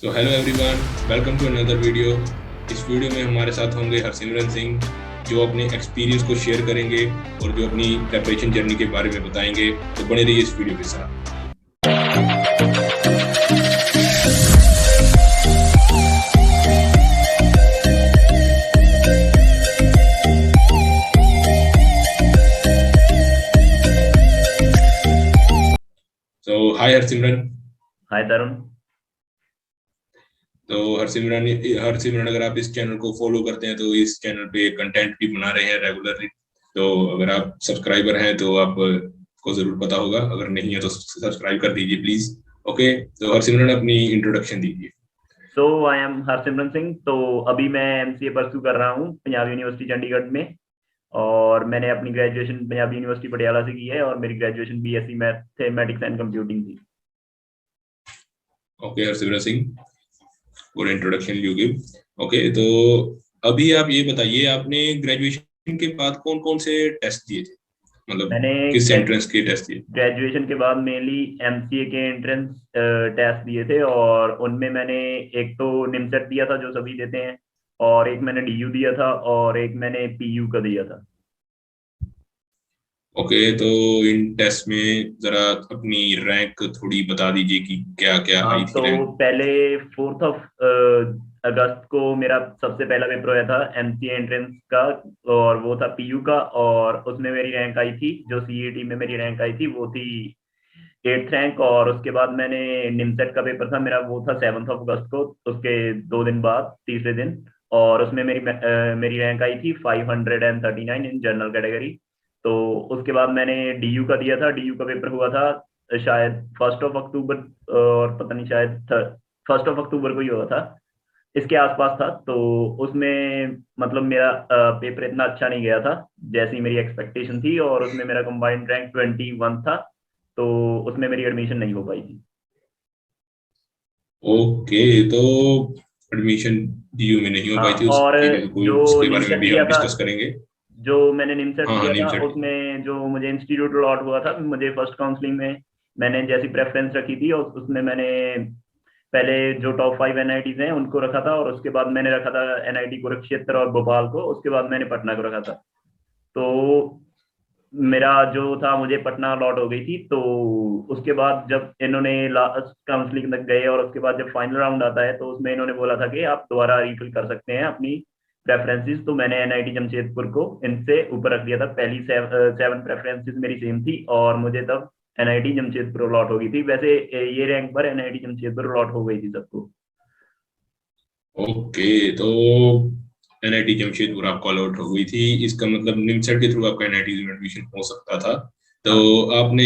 तो hello everyone, welcome to another video. इस video में हमारे साथ होंगे हरसिमरन सिंह, जो अपने एक्सपीरियंस को शेयर करेंगे और जो अपनी प्रेपरेशन जर्नी के बारे में बताएंगे। तो बने रहिए इस वीडियो के साथ। तो हाय हरसिमरन। हाय तरुण। तो हरसिमरन हरसिमरन अगर आप इस चैनल को फॉलो करते हैं तो इस चैनल पे कंटेंट भी बना रहे हैं रेगुलरली। तो अगर आप सब्सक्राइबर हैं तो आपको जरूर पता होगा, अगर नहीं है तो सब्सक्राइब कर दीजिए प्लीज। ओके, तो हरसिमरन अपनी इंट्रोडक्शन दीजिए। सो आई एम हरसिमरन सिंह। तो अभी मैं एमसीए परस्यू कर रहा हूँ पंजाब यूनिवर्सिटी चंडीगढ़ में। और मैंने अपनी ग्रेजुएशन पंजाब यूनिवर्सिटी पटियाला से की है और मेरी graduation BSc mathematics and computing थी। ओके हरसिमरन सिंह, और इंट्रोडक्शन यू गिव। ओके, तो अभी आप ये बताइए, आपने ग्रेजुएशन के बाद कौन कौन से टेस्ट दिए थे, मतलब मैंने किस एंट्रेंस के टेस्ट दिए? ग्रेजुएशन के बाद मेनली एमसीए के एंट्रेंस टेस्ट दिए थे और उनमें मैंने एक तो निमसेट दिया था जो सभी देते हैं, और एक मैंने डीयू दिया था और एक मैंने पीयू का दिया था। ओके, तो इन टेस्ट में जरा अपनी रैंक थोड़ी बता दीजिए कि क्या क्या हाँ, आई तो थी रैंक। पहले 4 अगस्त को मेरा सबसे पहला पेपर हुआ था एमसीए एंट्रेंस का, और वो था पीयू का। और उसमें मेरी रैंक आई थी, जो सीईटी में मेरी रैंक आई थी वो थी 8th रैंक। और उसके बाद मैंने निमसेट का पेपर था मेरा, वो था 7 अगस्त को, उसके 2 दिन बाद तीसरे दिन। और उसमें मेरी रैंक आई थी 539 इन जनरल कैटेगरी। तो उसके बाद मैंने डीयू का दिया था। डीयू का पेपर हुआ था शायद 1 अक्टूबर, और पता नहीं, शायद 1 अक्टूबर को ही हुआ था, इसके आसपास था। तो उसमें मतलब मेरा पेपर इतना अच्छा नहीं गया था जैसी मेरी एक्सपेक्टेशन थी, और उसमें मेरा कंबाइंड रैंक 21 था। तो उसमें मेरी एडमिशन नहीं हो पाई थी। ओके, तो एडमिशन डीयू में नहीं हो हाँ, पाई थी, और उसके लिए कोई, जो उसके बारे में निमसेट भी दिया हम था, डिस्कस करेंगे। जो मैंने निमसेट हाँ हाँ, दिया नीम था सेट की। उसमें जो मुझे इंस्टीट्यूट अलॉट हुआ था, मुझे फर्स्ट काउंसलिंग में मैंने जैसी प्रेफरेंस रखी थी, और उसमें मैंने पहले जो टॉप 5 एनआईटीज हैं उनको रखा था, और उसके बाद मैंने रखा था एनआईटी कुरुक्षेत्र और भोपाल को, उसके बाद मैंने पटना को रखा था। तो मेरा जो था, मुझे पटना अलॉट हो गई थी। तो उसके बाद जब इन्होंने लास्ट काउंसलिंग तक गए और उसके बाद जब फाइनल राउंड आता है तो उसमें इन्होंने बोला था कि आप दोबारा रिफिल कर सकते हैं अपनी प्रेफरेंसेस। तो मैंने एनआईटी जमशेदपुर को इनसे ऊपर रख दिया था। पहली 7 प्रेफरेंसेस मेरी सेम थी और मुझे तब एनआईटी जमशेदपुर अलॉट हो गई थी। वैसे ये रैंक पर एनआईटी जमशेदपुर अलॉट हो गई थी सबको। ओके, तो एनआईटी जमशेदपुर आपको अलॉट हो गई थी, इसका मतलब निमसेट के थ्रू आपका एनआईटी में एडमिशन हो सकता था। तो हाँ, आपने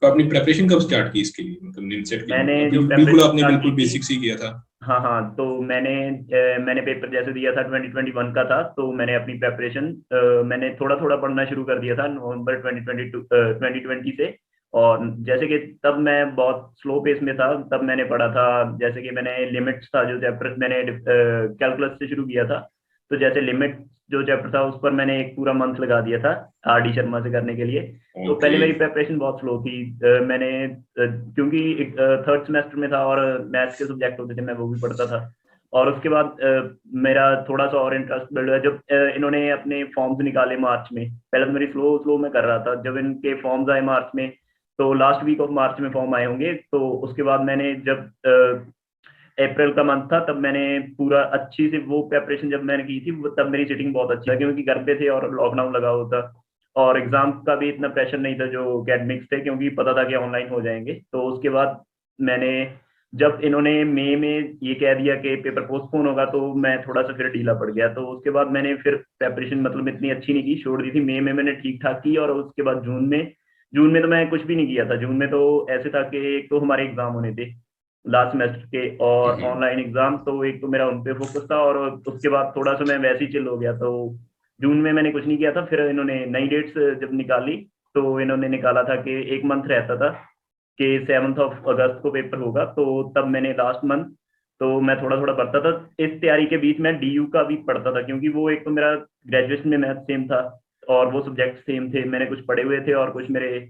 अपनी प्रेपरेशन कब स्टार्ट की इसके लिए, मतलब निमसेट के मैंने लिए? जो अभी बिल्कुल प्रेपरेशन आपने स्टार्ट की बिल्कुल थी, बेसिक से किया था? हाँ हाँ, तो मैंने पेपर जैसे दिया था 2021 का था, तो मैंने अपनी प्रेपरेशन मैंने थोड़ा थोड़ा पढ़ना शुरू कर दिया था नवंबर 2020 से। और जैसे कि तब मैं बहुत स्लो पेस में था, तब मैंने पढ़ा था। जैसे कि मैंने लिमिट्स था जो चैप्टर, मैंने कैलकुलस से शुरू किया था। तो जैसे लिमिट जो चैप्टर था उस पर मैंने एक पूरा मंथ लगा दिया था आर डी शर्मा से करने के लिए। तो ओके। पहले मेरी प्रेपरेशन बहुत स्लो थी। मैंने क्योंकि थर्ड सेमेस्टर में था और मैथ्स के सब्जेक्ट होते थे, मैं वो भी पढ़ता था। और उसके बाद मेरा थोड़ा सा और इंटरेस्ट बिल्ड हुआ जब इन्होंने अपने फॉर्म्स निकाले मार्च में। पहले तो मेरी स्लो स्लो में कर रहा था, जब इनके फॉर्म्स आए मार्च में, तो लास्ट वीक ऑफ मार्च में फॉर्म आए होंगे। तो उसके बाद मैंने जब अप्रैल का मंथ था, तब मैंने पूरा अच्छी से वो प्रेपरेशन जब मैंने की थी, तब मेरी सिटिंग बहुत अच्छी है क्योंकि घर पे थे और लॉकडाउन लगा हुआ था। और एग्जाम का भी इतना प्रेशर नहीं था जो एकेडमिक्स थे, क्योंकि पता था कि ऑनलाइन हो जाएंगे। तो उसके बाद मैंने, जब इन्होंने मई में ये कह दिया कि पेपर पोस्टपोन होगा, तो मैं थोड़ा सा फिर ढीला पड़ गया। तो उसके बाद मैंने फिर प्रेपरेशन मतलब इतनी अच्छी नहीं की, छोड़ दी थी। मई में मैंने ठीक ठाक की, और उसके बाद जून में तो मैं कुछ भी नहीं किया था। जून में तो ऐसे था कि एक तो हमारे एग्जाम होने थे लास्ट सेमेस्टर के, और हम्म। ऑनलाइन एग्जाम, तो एक तो मेरा उन पे फोकस था, और उसके बाद थोड़ा सा मैं वैसे ही चिल हो गया। तो जून में मैंने कुछ नहीं किया था। फिर इन्होंने नई डेट्स जब निकाली, तो इन्होंने निकाला था कि एक मंथ रहता था कि 7 अगस्त को पेपर होगा। तो तब मैंने लास्ट मंथ, तो मैं थोड़ा थोड़ा पढ़ता था। इस तैयारी के बीच में डीयू का भी पढ़ता था, क्योंकि वो एक तो मेरा ग्रेजुएशन में मैथ सेम था और वो सब्जेक्ट सेम थे, मैंने कुछ पढ़े हुए थे और कुछ मेरे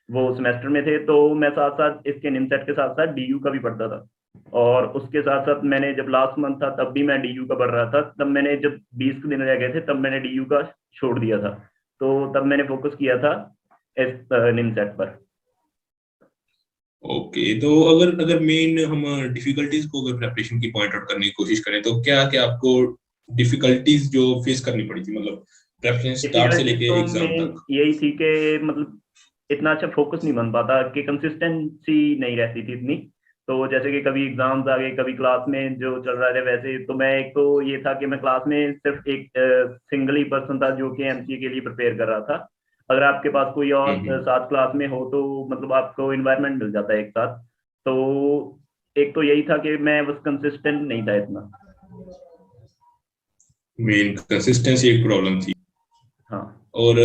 वो सेमेस्टर में थे। तो मैं साथ साथ इसके निमसेट के साथ साथ डीयू का भी पढ़ता था। और उसके साथ साथ मैंने जब लास्ट मंथ था तब भी मैं DU का पढ़ रहा था। तब मैंने जब 20 दिन रह गए थे तब मैंने DU का छोड़ दिया था, तो तब मैंने फोकस किया था इस निमसेट पर। ओके, तो अगर अगर मेन हम डिफिकल्टीज को अगर प्रिपरेशन की पॉइंट आउट करने की कोशिश करें तो क्या क्या आपको डिफिकल्टीज जो फेस करनी पड़ी थी, मतलब प्रिपरेशन स्टार्ट से डिफिकल्टीज लेके तो एग्जाम मेन तक? यही थी कि मतलब इतना अच्छा फोकस नहीं बन पाता, कि कंसिस्टेंसी नहीं रहती थी इतनी। तो जैसे कि कभी एग्जाम्स आ गए, कभी क्लास में जो चल रहा है वैसे, तो मैं एक तो ये था कि मैं क्लास में सिर्फ एक सिंगल ही पर्सन था जो कि MCA के लिए प्रिपेयर कर रहा था। अगर आपके पास कोई और हम्म। साथ क्लास में हो तो मतलब आपको इन्वायरमेंट मिल जाता है एक साथ। तो एक तो यही था कि मैं बस कंसिस्टेंट नहीं था इतना। मेन कंसिस्टेंसी एक प्रॉब्लम थी। हाँ। और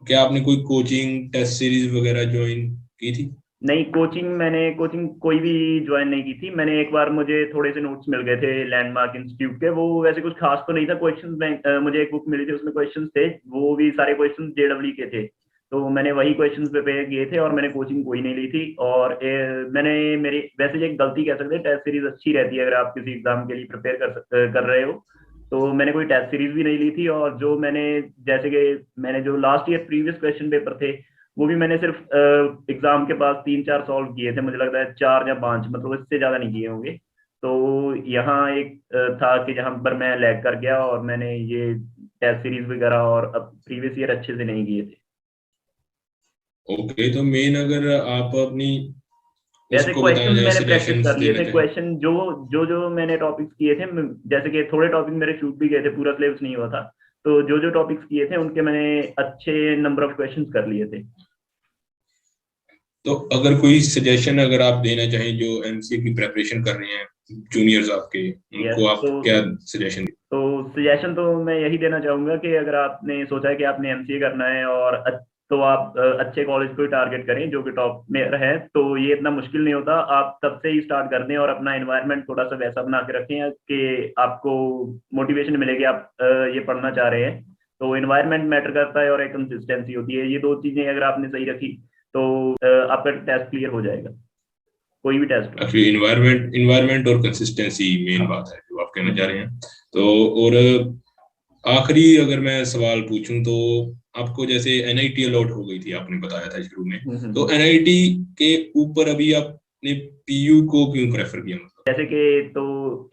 क्या आपने कोई कोचिंग टेस्ट सीरीज वगैरह ज्वाइन की थी? नहीं, मैंने कोचिंग कोई भी ज्वाइन नहीं की थी। मैंने एक बार, मुझे थोड़े से नोट्स मिल गए थे लैंडमार्क इंस्टीट्यूट के, वो वैसे कुछ खास तो नहीं था। क्वेश्चंस में मुझे एक बुक मिली थी, उसमें क्वेश्चंस थे, वो भी सारे क्वेश्चंस JEE के थे। तो मैंने वही क्वेश्चंस प्रिपेयर किए थे और मैंने कोचिंग कोई नहीं ली थी। और मैंने मेरी वैसे एक गलती कह सकते हैं, टेस्ट सीरीज अच्छी रहती है अगर आप किसी एग्जाम के लिए प्रिपेयर कर रहे हो। तो मैंने कोई टेस्ट सीरीज भी नहीं ली थी। और जो मैंने, जैसे कि मैंने जो last year previous question paper थे, वो भी मैंने सिर्फ एग्जाम के पास 3-4 सॉल्व किए थे, मुझे लगता है 4 या 5, मतलब इससे ज्यादा नहीं किए होंगे। तो यहाँ एक था कि जहाँ पर मैं लैग कर गया और मैंने ये टेस्ट सीरीज वगैरह और अब प्रीवियस ईयर अच्छे से नहीं किए थे। ओके, तो मेन अगर आप अपनी वैसे उसको बताया क्वेश्चंस जाए, मैंने प्रैक्टिस सजेशंस कर लिए देना थे। चाहें। क्वेश्चन जो जो जो मैंने टॉपिक्स किए थे, जैसे कि थोड़े टॉपिक मेरे छूट भी गए थे, पूरा सिलेबस नहीं हुआ था। तो जो जो टॉपिक्स किए थे उनके मैंने अच्छे नंबर ऑफ क्वेश्चंस कर लिए थे। तो अगर कोई सजेशन अगर आप देना चाहें जो एमसीए की प्रिपरेशन कर रहे हैं, जूनियर्स आपके, यस। उनको आप तो क्या सजेशन? तो सजेशन तो मैं यही देना चाहूंगा कि अगर आपने सोचा है कि आपने MCA करना है और तो आप अच्छे कॉलेज को ही टारगेट करें जो कि टॉप में है। तो ये इतना मुश्किल नहीं होता, आप तब से ही स्टार्ट कर दें और अपना एनवायरनमेंट थोड़ा सा वैसा बना के रखें कि आपको मोटिवेशन मिलेगी, आप ये पढ़ना चाह रहे हैं। तो एनवायरनमेंट मैटर करता है और एक कंसिस्टेंसी होती है, ये दो चीजें अगर आपने सही रखी तो आपका टेस्ट क्लियर हो जाएगा, कोई भी टेस्ट हो। एक्चुअली इन्वायरमेंट इन्वायरमेंट और कंसिस्टेंसी मेन हाँ। बात है जो आप कहना चाह रहे हैं। तो और आखिरी अगर मैं सवाल पूछूं तो आपको जैसे एनआईटी अलॉट हो गई थी, आपने बताया था शुरू में, तो हम्म। एनआईटी के ऊपर अभी आपने पीयू को क्यों प्रेफर किया, मतलब? जैसे कि, तो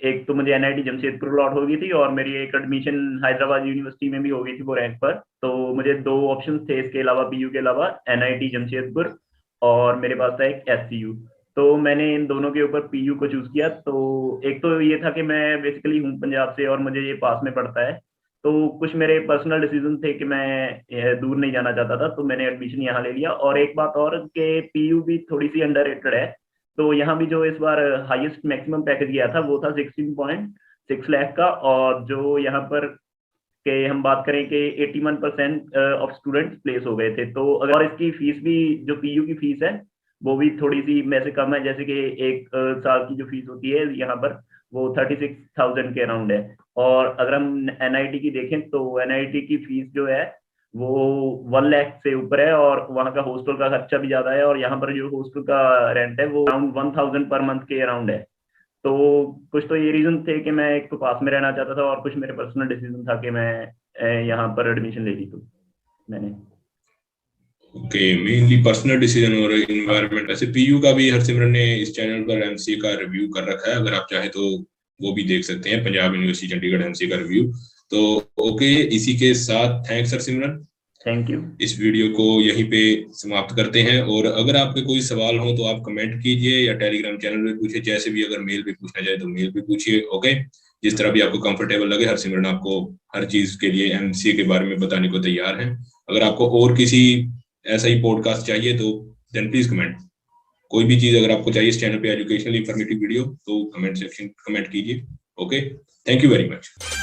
एक तो मुझे NIT जमशेदपुर अलॉट हो गई थी और मेरी एक एडमिशन हैदराबाद यूनिवर्सिटी में भी हो गई थी वो रैंक पर। तो मुझे दो ऑप्शन थे इसके अलावा, PU के अलावा, NIT जमशेदपुर और मेरे पास था एक SCU। तो मैंने इन दोनों के ऊपर PU को चूज किया। तो एक तो ये था कि मैं बेसिकली हूँ पंजाब से और मुझे ये पास में पड़ता है। तो कुछ मेरे पर्सनल डिसीजन थे कि मैं दूर नहीं जाना चाहता था, तो मैंने एडमिशन यहाँ ले लिया। और एक बात और कि PU भी थोड़ी सी अंडररेटेड है। तो यहाँ भी जो इस बार हाईएस्ट मैक्सिमम पैकेज गया था वो था 16.6 लाख का। और जो यहाँ पर के हम बात करें कि 81% ऑफ स्टूडेंट्स प्लेस हो गए थे। तो अगर, और इसकी फीस भी, जो PU की फीस है वो भी थोड़ी सी वैसे कम है। जैसे कि एक साल की जो फीस होती है यहाँ पर वो 36,000 के अराउंड है। और अगर हम NIT की देखें तो NIT की फीस जो है वो 1 लाख से ऊपर है, और वहाँ का हॉस्टल का खर्चा भी ज्यादा है। और यहाँ पर जो हॉस्टल का रेंट है वो अराउंड 1,000 पर मंथ के अराउंड है। तो कुछ तो ये रीजन थे कि मैं एक तो पास में रहना चाहता था, और कुछ मेरे पर्सनल डिसीजन था कि मैं यहाँ पर एडमिशन ले ली, तो मैंने। ओके, मेनली पर्सनल डिसीजन और हाँ। इन्वायरमेंट। ऐसे पीयू का भी हरसिमरन ने इस चैनल पर एमसीए का रिव्यू कर रखा है, अगर आप चाहे तो वो भी देख सकते हैं, पंजाब यूनिवर्सिटी चंडीगढ़ एमसीए का रिव्यू। तो ओके, इसी के साथ थैंक्स हरसिमरन, थैंक यू। इस वीडियो को यहीं पे समाप्त करते हैं। और अगर आपके कोई सवाल हो तो आप कमेंट कीजिए या टेलीग्राम चैनल पे पूछिए, जैसे भी अगर मेल पे पूछना चाहे तो मेल पे पूछिए। ओके, जिस तरह भी आपको कंफर्टेबल लगे, हरसिमरन आपको हर चीज के लिए एमसीए के बारे में बताने को तैयार है। अगर आपको और किसी ऐसा ही पॉडकास्ट चाहिए तो देन प्लीज कमेंट। कोई भी चीज अगर आपको चाहिए इस चैनल पे, एजुकेशनल इंफॉर्मेटिव वीडियो, तो कमेंट सेक्शन कमेंट कीजिए। Okay, thank you very much.